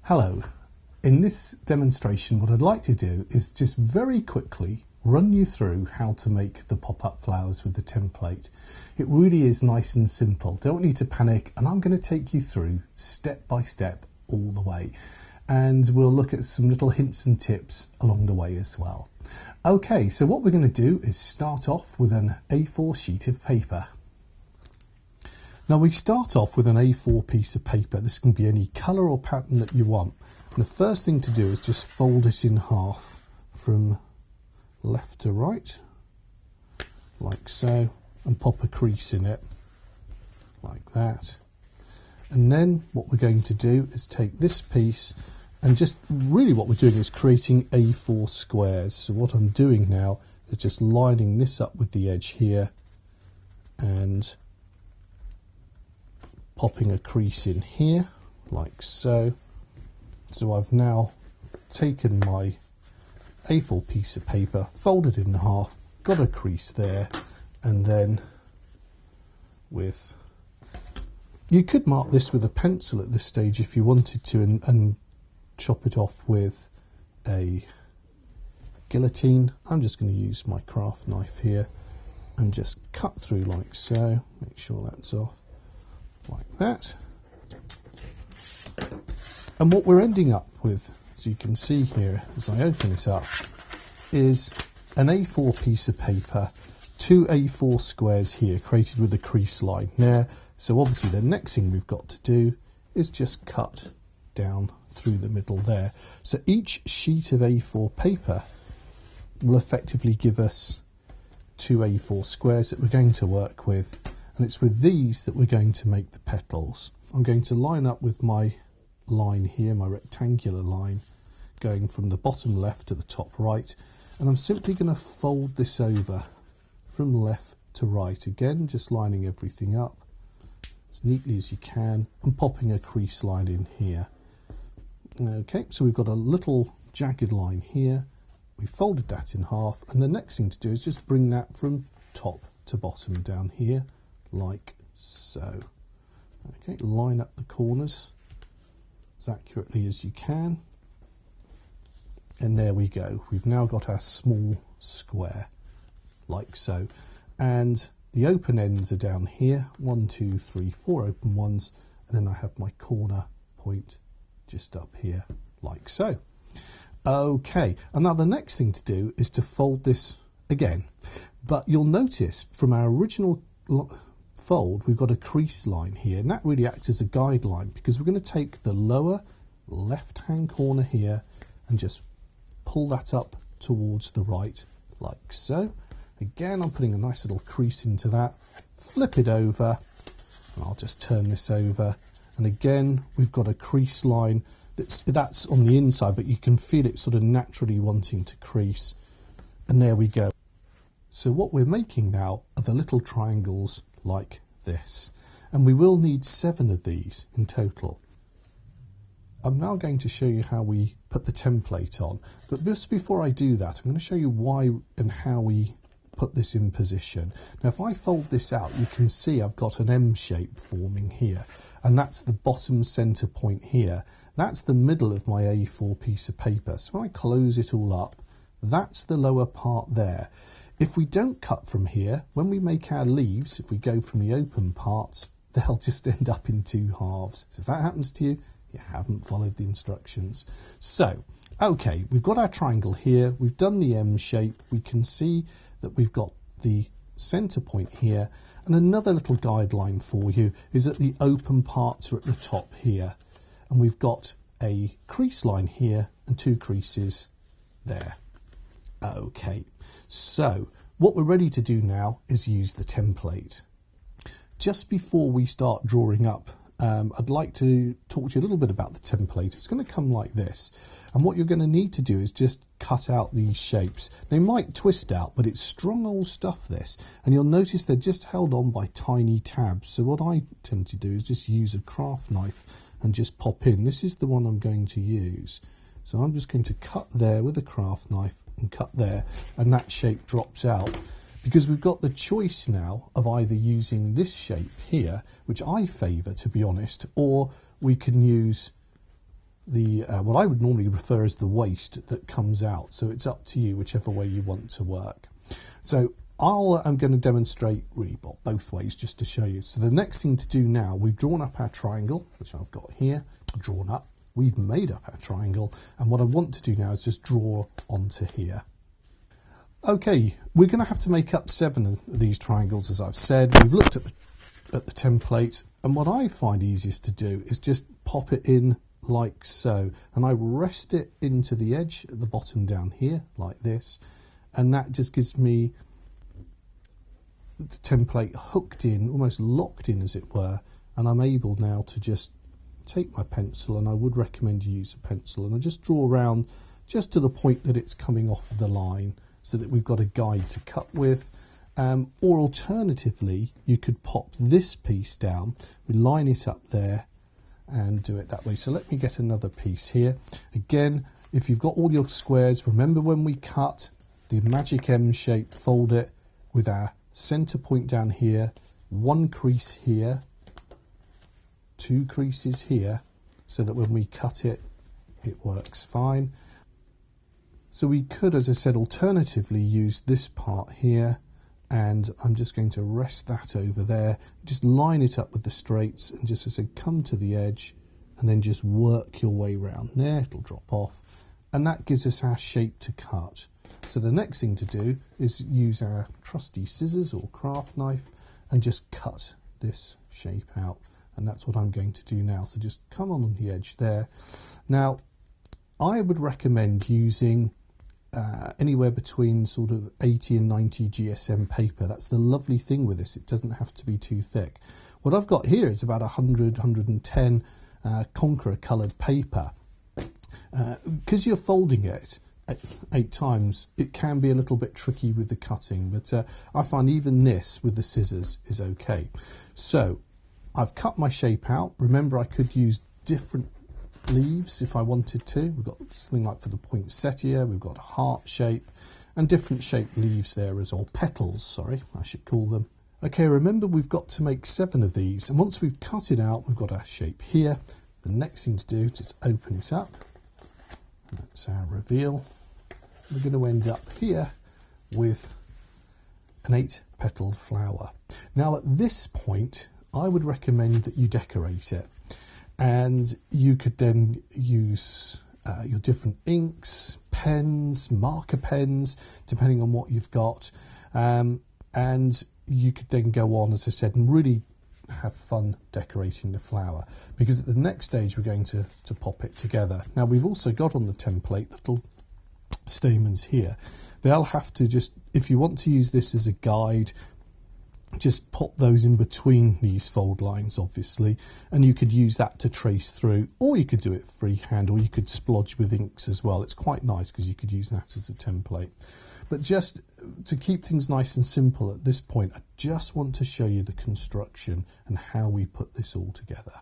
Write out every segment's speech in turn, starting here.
Hello. In this demonstration, what I'd like to do is just very quickly run you through how to make the pop-up flowers with the template. It really is nice and simple. Don't need to panic, and I'm going to take you through step by step all the way. And we'll look at some little hints and tips along the way as well. Okay, so what we're going to do is start off with an A4 sheet of paper. Now we start off with an A4 piece of paper. This can be any colour or pattern that you want. And the first thing to do is just fold it in half from left to right, like so, and pop a crease in it, like that. And then what we're going to do is take this piece and just really what we're doing is creating A4 squares. So what I'm doing now is just lining this up with the edge here and popping a crease in here, like so. So I've now taken my A4 piece of paper, folded it in half, got a crease there, and then you could mark this with a pencil at this stage if you wanted to, and chop it off with a guillotine. I'm just going to use my craft knife here and just cut through like so. Make sure that's off. Like that. And what we're ending up with, as you can see here as I open it up, is an A4 piece of paper, two A4 squares here created with a crease line there. So obviously the next thing we've got to do is just cut down through the middle there. So each sheet of A4 paper will effectively give us two A4 squares that we're going to work with. And it's with these that we're going to make the petals. I'm going to line up with my line here, my rectangular line, going from the bottom left to the top right. And I'm simply going to fold this over from left to right. Again, just lining everything up as neatly as you can and popping a crease line in here. Okay, so we've got a little jagged line here. We folded that in half. And the next thing to do is just bring that from top to bottom down here, like so. Okay, line up the corners as accurately as you can, and there we go. We've now got our small square, like so, and the open ends are down here. 1, 2, 3, 4 open ones, and then I have my corner point just up here, like so. Okay, and now the next thing to do is to fold this again, but you'll notice from our original fold we've got a crease line here, and that really acts as a guideline because we're going to take the lower left hand corner here and just pull that up towards the right, like so. Again, I'm putting a nice little crease into that, flip it over, and I'll just turn this over, and again we've got a crease line that's on the inside, but you can feel it sort of naturally wanting to crease, and there we go. So what we're making now are the little triangles like this, and we will need 7 of these in total. I'm now going to show you how we put the template on, but just before I do that, I'm going to show you why and how we put this in position. Now if I fold this out, you can see I've got an M shape forming here, and that's the bottom center point here. That's the middle of my A4 piece of paper. So when I close it all up, that's the lower part there. If we don't cut from here, when we make our leaves, if we go from the open parts, they'll just end up in 2 halves. So if that happens to you, you haven't followed the instructions. So, okay, we've got our triangle here. We've done the M shape. We can see that we've got the center point here. And another little guideline for you is that the open parts are at the top here. And we've got a crease line here and 2 creases there. Okay, so what we're ready to do now is use the template. Just before we start drawing up, I'd like to talk to you a little bit about the template. It's going to come like this, and what you're going to need to do is just cut out these shapes. They might twist out, but it's strong old stuff this, and you'll notice they're just held on by tiny tabs. So what I tend to do is just use a craft knife and just pop in. This is the one I'm going to use. So I'm just going to cut there with a craft knife and cut there, and that shape drops out. Because we've got the choice now of either using this shape here, which I favour to be honest, or we can use the what I would normally refer as the waste that comes out. So it's up to you, whichever way you want to work. So I'm going to demonstrate really both ways just to show you. So the next thing to do now, we've drawn up our triangle, which I've got here, drawn up. We've made up our triangle, and what I want to do now is just draw onto here. Okay, we're going to have to make up 7 of these triangles, as I've said. We've looked at the template, and what I find easiest to do is just pop it in like so, and I rest it into the edge at the bottom down here like this, and that just gives me the template hooked in, almost locked in as it were, and I'm able now to just take my pencil, and I would recommend you use a pencil, and I just draw around just to the point that it's coming off the line so that we've got a guide to cut with. Or alternatively, you could pop this piece down, we line it up there and do it that way. So let me get another piece here. Again, if you've got all your squares, remember when we cut the magic M shape, fold it with our center point down here, 1 crease here, 2 creases here, so that when we cut it, it works fine. So we could, as I said, alternatively use this part here, and I'm just going to rest that over there, just line it up with the straights, and just, as I said, come to the edge and then just work your way around there. It'll drop off, and that gives us our shape to cut. So the next thing to do is use our trusty scissors or craft knife and just cut this shape out, and that's what I'm going to do now. So just come on the edge there. Now I would recommend using anywhere between sort of 80 and 90 GSM paper. That's the lovely thing with this, it doesn't have to be too thick. What I've got here is about 110 Conqueror coloured paper. Because you're folding it 8 times, it can be a little bit tricky with the cutting, but I find even this with the scissors is okay. So I've cut my shape out. Remember, I could use different leaves if I wanted to. We've got something like for the poinsettia, we've got a heart shape and different shaped leaves there as well. Petals, sorry, I should call them. Okay, remember we've got to make 7 of these, and once we've cut it out, we've got our shape here. The next thing to do is just open it up. That's our reveal. We're going to end up here with an 8-petaled flower. Now at this point, I would recommend that you decorate it. And you could then use your different inks, pens, marker pens, depending on what you've got. And you could then go on, as I said, and really have fun decorating the flower. Because at the next stage, we're going to pop it together. Now, we've also got on the template little stamens here. They'll have to just, if you want to use this as a guide, just pop those in between these fold lines, obviously, and you could use that to trace through, or you could do it freehand, or you could splodge with inks as well. It's quite nice because you could use that as a template. But just to keep things nice and simple at this point, I just want to show you the construction and how we put this all together.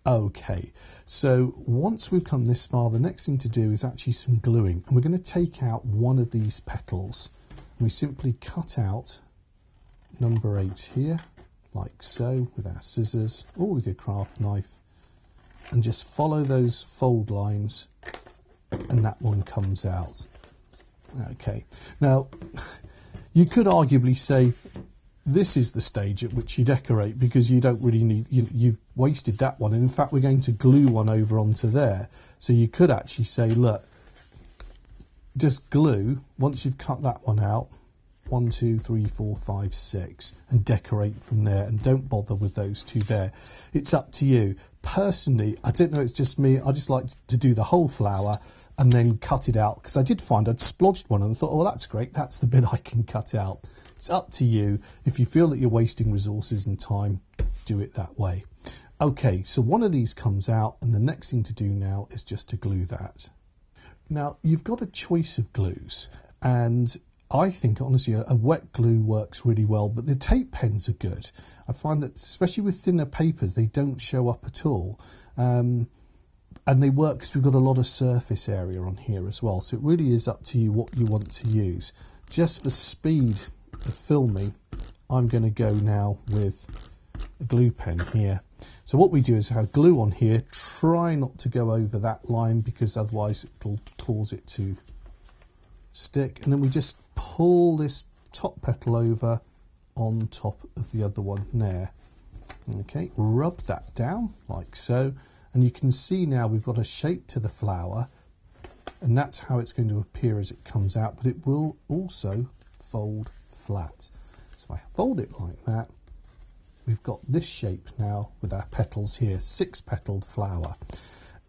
Okay, so once we've come this far, the next thing to do is actually some gluing, and we're going to take out one of these petals, and we simply cut out number 8 here, like so, with our scissors or with your craft knife, and just follow those fold lines, and that one comes out. Okay, now you could arguably say this is the stage at which you decorate, because you don't really need, you've wasted that one, and in fact we're going to glue one over onto there. So you could actually say, look, just glue, once you've cut that one out, 1, 2, 3, 4, 5, 6, and decorate from there, and don't bother with those 2 there. It's up to you. Personally, I don't know, it's just me, I just like to do the whole flower and then cut it out, because I did find I'd splodged one and I thought, oh, that's great, that's the bit I can cut out. It's up to you. If you feel that you're wasting resources and time, do it that way. Okay, so one of these comes out, and the next thing to do now is just to glue that. Now, you've got a choice of glues, and I think, honestly, a wet glue works really well, but the tape pens are good. I find that, especially with thinner papers, they don't show up at all. And they work because we've got a lot of surface area on here as well. So it really is up to you what you want to use. Just for speed of filming, I'm going to go now with a glue pen here. So what we do is have glue on here. Try not to go over that line because otherwise it'll cause it to stick. And then we just pull this top petal over on top of the other one there. Okay, rub that down like so. And you can see now we've got a shape to the flower. And that's how it's going to appear as it comes out. But it will also fold flat. So if I fold it like that, we've got this shape now with our petals here, 6-petaled flower.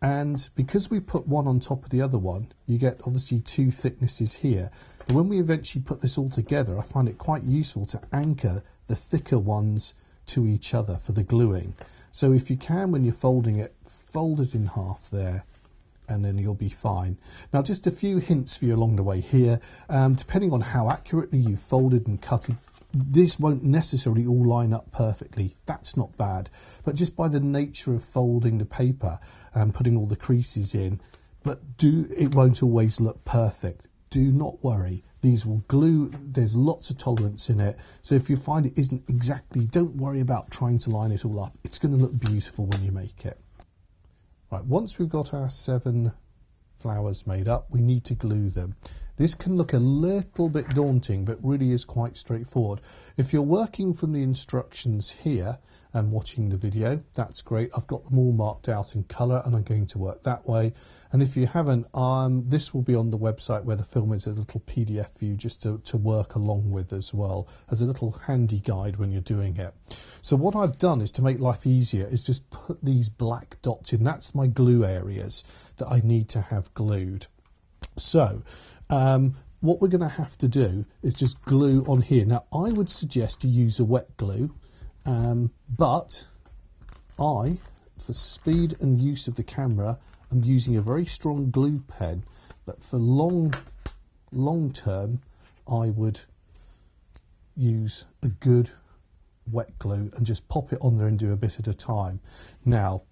And because we put one on top of the other one, you get obviously 2 thicknesses here. But when we eventually put this all together, I find it quite useful to anchor the thicker ones to each other for the gluing. So if you can, when you're folding it, fold it in half there, and then you'll be fine. Now, just a few hints for you along the way here. Depending on how accurately you've folded and cut it, this won't necessarily all line up perfectly. That's not bad. But just by the nature of folding the paper and putting all the creases in, it won't always look perfect. Do not worry. These will glue. There's lots of tolerance in it. So if you find it isn't exactly, don't worry about trying to line it all up. It's going to look beautiful when you make it. Right, once we've got our 7 flowers made up, we need to glue them. This can look a little bit daunting, but really is quite straightforward. If you're working from the instructions here and watching the video, that's great. I've got them all marked out in colour and I'm going to work that way. And if you haven't, this will be on the website where the film is, a little PDF for you just to work along with as well, as a little handy guide when you're doing it. So what I've done is to make life easier is just put these black dots in. That's my glue areas that I need to have glued. So what we're going to have to do is just glue on here. Now, I would suggest to use a wet glue, but for speed and use of the camera, I'm using a very strong glue pen. But for long term, I would use a good wet glue and just pop it on there and do a bit at a time. Now,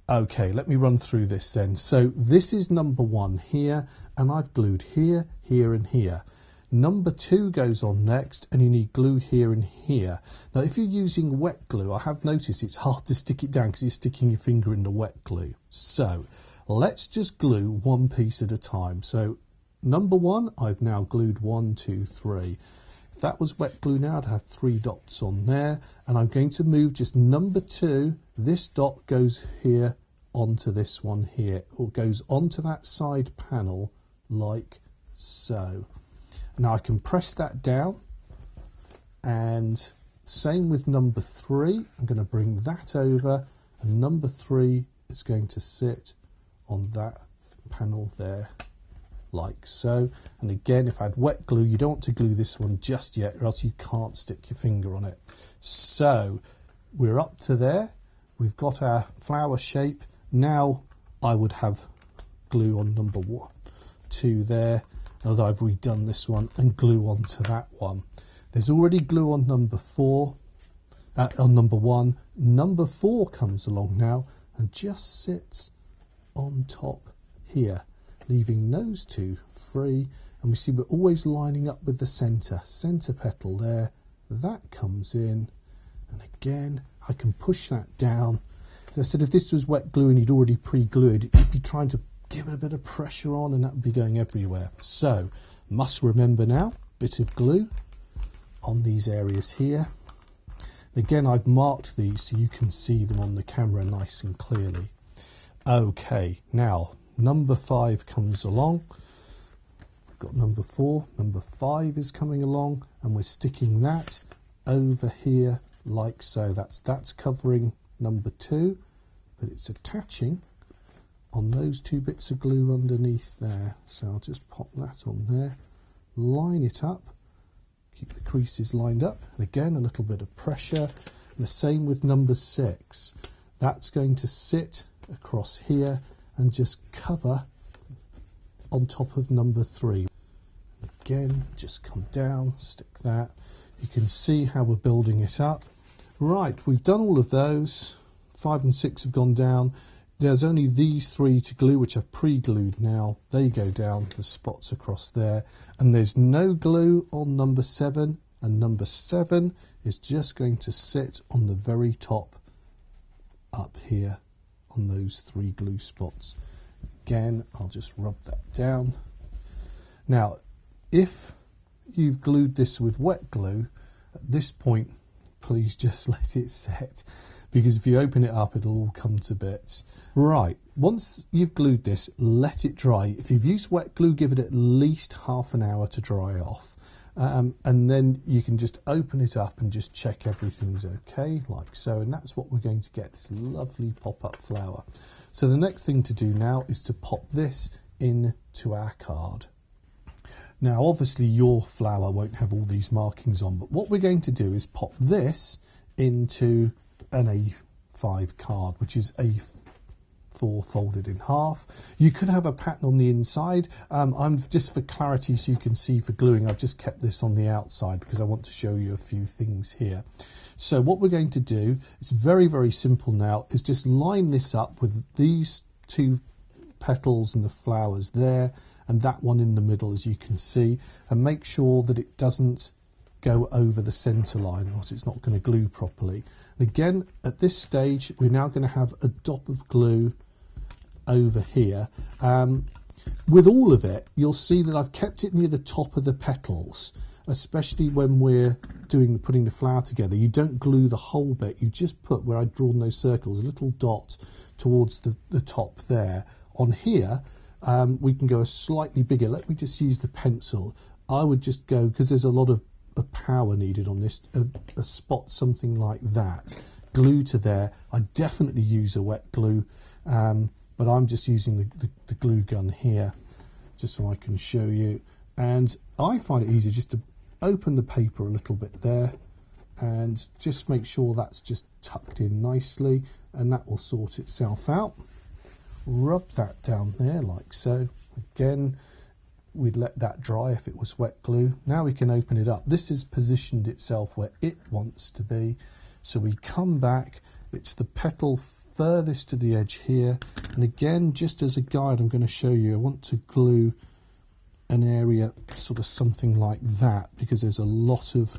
okay, let me run through this then. So this is number 1 here, and I've glued here, here and here. Number 2 goes on next, and you need glue here and here. Now, if you're using wet glue, I have noticed it's hard to stick it down because you're sticking your finger in the wet glue. So let's just glue one piece at a time. So number 1, I've now glued 1, 2, 3. If that was wet glue now, I'd have 3 dots on there, and I'm going to move just number 2. This dot goes here onto this one here, or goes onto that side panel like so. Now I can press that down, and same with number 3. I'm going to bring that over, and number 3 is going to sit on that panel there like so. And again, if I had wet glue, you don't want to glue this one just yet, or else you can't stick your finger on it. So we're up to there. We've got our flower shape. Now I would have glue on number 1, 2 there, although I've redone this one, and glue onto that one. There's already glue on number 4, on number 1. Number 4 comes along now and just sits on top here, leaving those 2 free. And we see we're always lining up with the centre petal there. That comes in, and again I can push that down. As I said, if this was wet glue and you'd already pre-glued, you'd be trying to give it a bit of pressure on, and that would be going everywhere. So must remember now, bit of glue on these areas here. Again, I've marked these so you can see them on the camera nice and clearly. Okay, now number 5 comes along. We've got number 4, number 5 is coming along, and we're sticking that over here like so. That's covering number 2, but it's attaching on those 2 bits of glue underneath there. So I'll just pop that on there, line it up, keep the creases lined up, and again a little bit of pressure. And the same with number 6. That's going to sit across here and just cover on top of number 3. Again, just come down, stick that. You can see how we're building it up. Right, we've done all of those. 5 and 6 have gone down. There's only these 3 to glue, which are pre-glued now. They go down, the spots across there. And there's no glue on number 7. And number 7 is just going to sit on the very top up here on those 3 glue spots. Again, I'll just rub that down. Now, if you've glued this with wet glue, at this point, please just let it set, because if you open it up, it'll all come to bits. Right, once you've glued this, let it dry. If you've used wet glue, give it at least half an hour to dry off. And then you can just open it up and just check everything's okay, like so. And that's what we're going to get, this lovely pop-up flower. So the next thing to do now is to pop this into our card. Now, obviously, your flower won't have all these markings on, but what we're going to do is pop this into an A5 card, which is A4 folded in half. You could have a pattern on the inside. I'm just for clarity, so you can see for gluing, I've just kept this on the outside because I want to show you a few things here. So what we're going to do, it's very, very simple now, is just line this up with these 2 petals and the flowers there, and that one in the middle, as you can see, and make sure that it doesn't go over the centre line, or else it's not going to glue properly. And again, at this stage, we're now going to have a dot of glue over here. With all of it, you'll see that I've kept it near the top of the petals, especially when we're putting the flower together. You don't glue the whole bit, you just put, where I've drawn those circles, a little dot towards the top there. On here, we can go a slightly bigger. Let me just use the pencil. I would just go, because there's a lot of power needed on this, a spot something like that. Glue to there. I definitely use a wet glue, but I'm just using the glue gun here, just so I can show you. And I find it easier just to open the paper a little bit there, and just make sure that's just tucked in nicely, and that will sort itself out. Rub that down there like so. Again, we'd let that dry if it was wet glue. Now we can open it up. This has positioned itself where it wants to be. So we come back, it's the petal furthest to the edge here. And again, just as a guide, I'm going to show you, I want to glue an area sort of something like that, because there's a lot of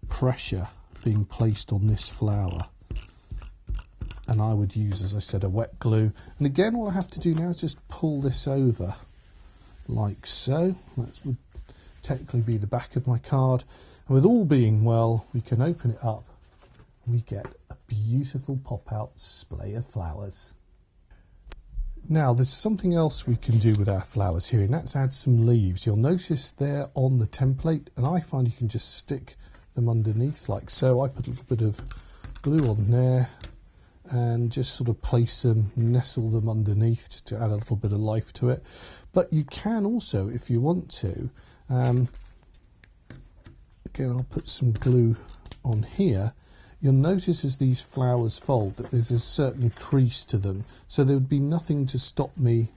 pressure being placed on this flower. And I would use, as I said, a wet glue. And again, all I have to do now is just pull this over like so. That would technically be the back of my card. And with all being well, we can open it up. We get a beautiful pop-out splay of flowers. Now, there's something else we can do with our flowers here, and that's add some leaves. You'll notice they're on the template, and I find you can just stick them underneath like so. I put a little bit of glue on there, and just sort of place them, nestle them underneath, just to add a little bit of life to it. But you can also, if you want to, again, I'll put some glue on here. You'll notice as these flowers fold that there's a certain crease to them, so there would be nothing to stop me,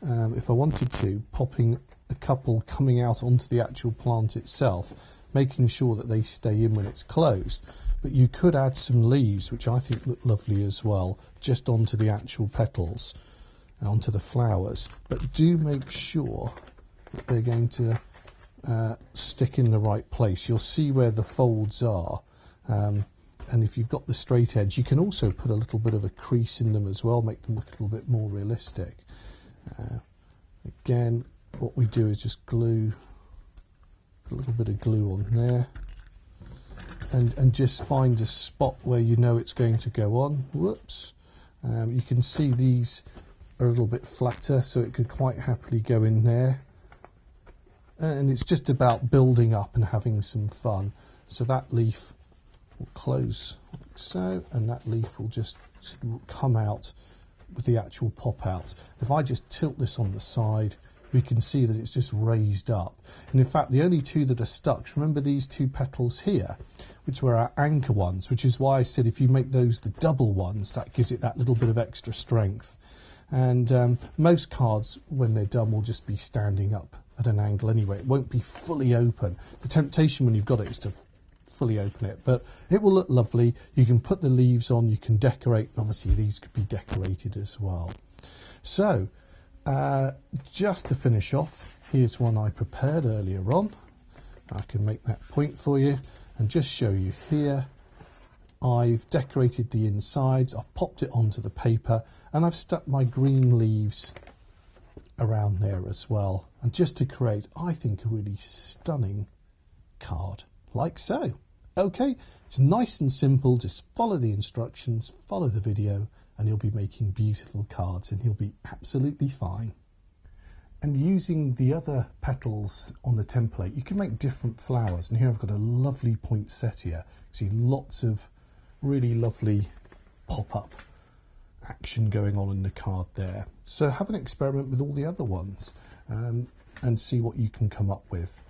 if I wanted to, popping a couple coming out onto the actual plant itself, making sure that they stay in when it's closed. But you could add some leaves, which I think look lovely as well, just onto the actual petals, onto the flowers. But do make sure that they're going to stick in the right place. You'll see where the folds are. And if you've got the straight edge, you can also put a little bit of a crease in them as well, make them look a little bit more realistic. Again, what we do is just glue a little bit of glue on there. And just find a spot where you know it's going to go on. Whoops. You can see these are a little bit flatter, so it could quite happily go in there. And it's just about building up and having some fun. So that leaf will close like so, and that leaf will just come out with the actual pop out. If I just tilt this on the side, we can see that it's just raised up. And in fact, the only 2 that are stuck, remember these 2 petals here, which were our anchor ones, which is why I said if you make those the double ones, that gives it that little bit of extra strength. And most cards, when they're done, will just be standing up at an angle anyway. It won't be fully open. The temptation when you've got it is to fully open it, but it will look lovely. You can put the leaves on, you can decorate. Obviously, these could be decorated as well. So, just to finish off, here's one I prepared earlier on. I can make that point for you and just show you here. I've decorated the insides, I've popped it onto the paper, and I've stuck my green leaves around there as well. And just to create, I think, a really stunning card, like so. Okay, it's nice and simple. Just follow the instructions, follow the video, and you'll be making beautiful cards, and you'll be absolutely fine. And using the other petals on the template, you can make different flowers. And here I've got a lovely poinsettia. See lots of really lovely pop-up action going on in the card there. So have an experiment with all the other ones and see what you can come up with.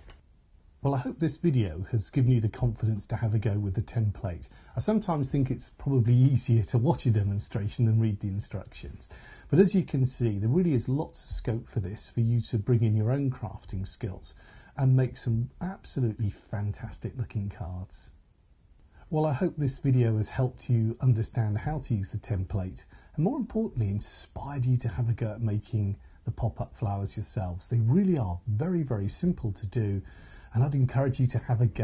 Well, I hope this video has given you the confidence to have a go with the template. I sometimes think it's probably easier to watch a demonstration than read the instructions. But as you can see, there really is lots of scope for this, for you to bring in your own crafting skills and make some absolutely fantastic looking cards. Well, I hope this video has helped you understand how to use the template and, more importantly, inspired you to have a go at making the pop-up flowers yourselves. They really are very, very simple to do, and I'd encourage you to have a go.